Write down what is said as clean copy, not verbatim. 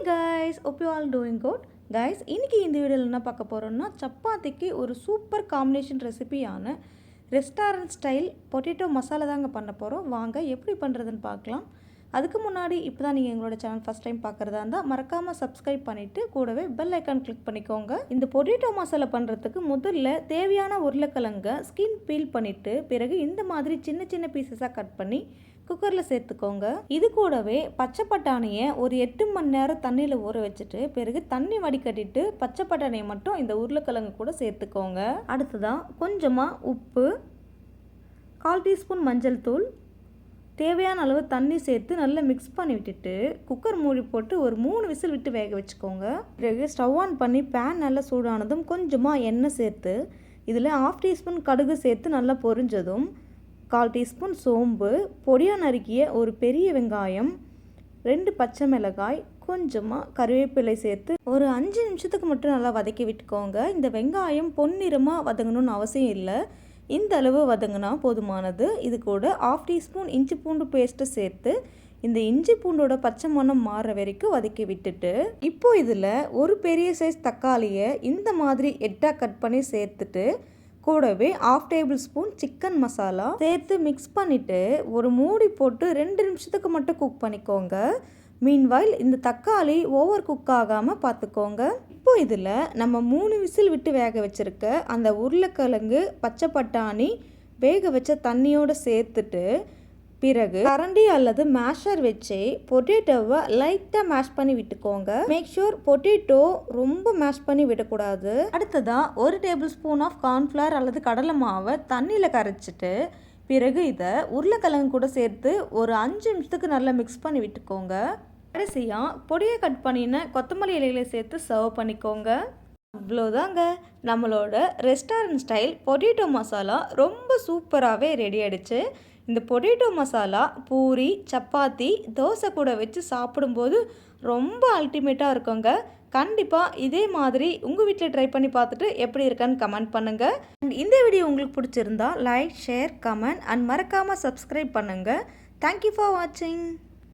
guys, hope you all doing good. Guys, இன்னைக்கு இந்த வீடியோல என்ன பார்க்க போறோம்னா சப்பாத்திக்கு ஒரு சூப்பர் காம்பினேஷன் ரெசிபியான ரெஸ்டாரன்ட் ஸ்டைல் பொட்டேட்டோ மசாலா தாங்க பண்ண போறோம். வாங்க எப்படி பண்றதுன்னு பார்க்கலாம். அதுக்கு முன்னாடி இப்போதான் நீங்க எங்களோட சேனல் ஃபர்ஸ்ட் டைம் பார்க்கறதா இருந்தா மறக்காம Subscribe பண்ணிட்டு கூடவே பெல் ஐகான் கிளிக் பண்ணிக்கோங்க. இந்த பொட்டேட்டோ மசாலா பண்றதுக்கு முதல்ல தேவையான உருளைக்கிழங்க ஸ்கின் பீல் பண்ணிட்டு பிறகு இந்த மாதிரி சின்ன சின்ன பீசஸா கட் பண்ணி குக்கரில் சேர்த்துக்கோங்க. இது கூடவே பச்சை பட்டாணியை ஒரு 8 மணி நேரம் தண்ணியில் ஊற வச்சுட்டு பிறகு தண்ணி வடிகட்டிட்டு பச்சை பட்டாணியை மட்டும் இந்த உருளைக்கிழங்கு கூட சேர்த்துக்கோங்க. அடுத்ததான் கொஞ்சமாக உப்பு, 1/4 டீஸ்பூன் மஞ்சள் தூள், தேவையான அளவு தண்ணி சேர்த்து நல்லா மிக்ஸ் பண்ணி விட்டுட்டு குக்கர் மூடி போட்டு ஒரு 3 விசில் விட்டு வேக வச்சுக்கோங்க. பிறகு ஸ்டவ் ஆன் பண்ணி பேன் நல்லா சூடானதும் கொஞ்சமாக எண்ணெய் சேர்த்து இதில் 1/2 டீஸ்பூன் கடுகு சேர்த்து நல்லா பொரிஞ்சதும் 1/4 டீஸ்பூன் சோம்பு, பொடியாக நறுக்கிய ஒரு பெரிய வெங்காயம், 2 பச்சை மிளகாய், கொஞ்சமாக கருவேப்பிலை சேர்த்து ஒரு 5 நிமிஷத்துக்கு மட்டும் நல்லா வதக்கி விட்டுக்கோங்க. இந்த வெங்காயம் பொன்னிறமாக வதங்கணும்னு அவசியம் இல்லை, இந்த அளவு வதங்கினா போதுமானது. இது கூட 1/2 டீஸ்பூன் இஞ்சி பூண்டு பேஸ்ட்டு சேர்த்து இந்த இஞ்சி பூண்டோட பச்சை மணம் மாறுற வரைக்கும் வதக்கி விட்டுட்டு இப்போது இதில் ஒரு பெரிய சைஸ் தக்காளியை இந்த மாதிரி 8ஆக கட் பண்ணி சேர்த்துட்டு கூடவே 1/2 டேபிள் ஸ்பூன் சிக்கன் மசாலா சேர்த்து மிக்ஸ் பண்ணிவிட்டு ஒரு மூடி போட்டு 2 நிமிஷத்துக்கு மட்டும் குக் பண்ணிக்கோங்க. மீன்வாயில் இந்த தக்காளி ஓவர் குக் ஆகாமல் பார்த்துக்கோங்க. இப்போ இதில் நம்ம 3 விசில் விட்டு வேக வச்சுருக்க அந்த உருளைக்கிழங்கு, பச்சை பட்டாணி, வேக வச்ச தண்ணியோடு சேர்த்துட்டு பிறகு கரண்டி அல்லது மேஷர் வச்சு பொட்டேட்டோவை லைட்டாக மேஷ் பண்ணி விட்டுக்கோங்க. மேக் ஷூர் பொட்டேட்டோ ரொம்ப மேஷ் பண்ணி விடக்கூடாது. அடுத்ததாக 1 டேபிள் ஸ்பூன் ஆஃப் கார்ன்ஃப்ளவர் அல்லது கடலை மாவை தண்ணியில் கரைச்சிட்டு பிறகு இதை உருளைக்கிழங்கு கூட சேர்த்து ஒரு 5 நிமிஷத்துக்கு நல்லா மிக்ஸ் பண்ணி விட்டுக்கோங்க. கடைசியாக பொடியை கட் பண்ணின கொத்தமல்லி இலைகளை சேர்த்து சர்வ் பண்ணிக்கோங்க. அவ்வளோதாங்க, நம்மளோட ரெஸ்டாரண்ட் ஸ்டைல் பொட்டேட்டோ மசாலா ரொம்ப சூப்பராகவே ரெடி ஆகிடுச்சு. இந்த பொட்டேட்டோ மசாலா பூரி, சப்பாத்தி, தோசை கூட வச்சு சாப்பிடும்போது ரொம்ப அல்டிமேட்டாக இருக்குங்க. கண்டிப்பாக இதே மாதிரி உங்கள் வீட்டில் ட்ரை பண்ணி பார்த்துட்டு எப்படி இருக்கான்னு கமெண்ட் பண்ணுங்கள். அண்ட் இந்த வீடியோ உங்களுக்கு பிடிச்சிருந்தா லைக், ஷேர், கமெண்ட் அண்ட் மறக்காமல் Subscribe பண்ணுங்கள். தேங்க்யூ ஃபார் வாட்சிங்.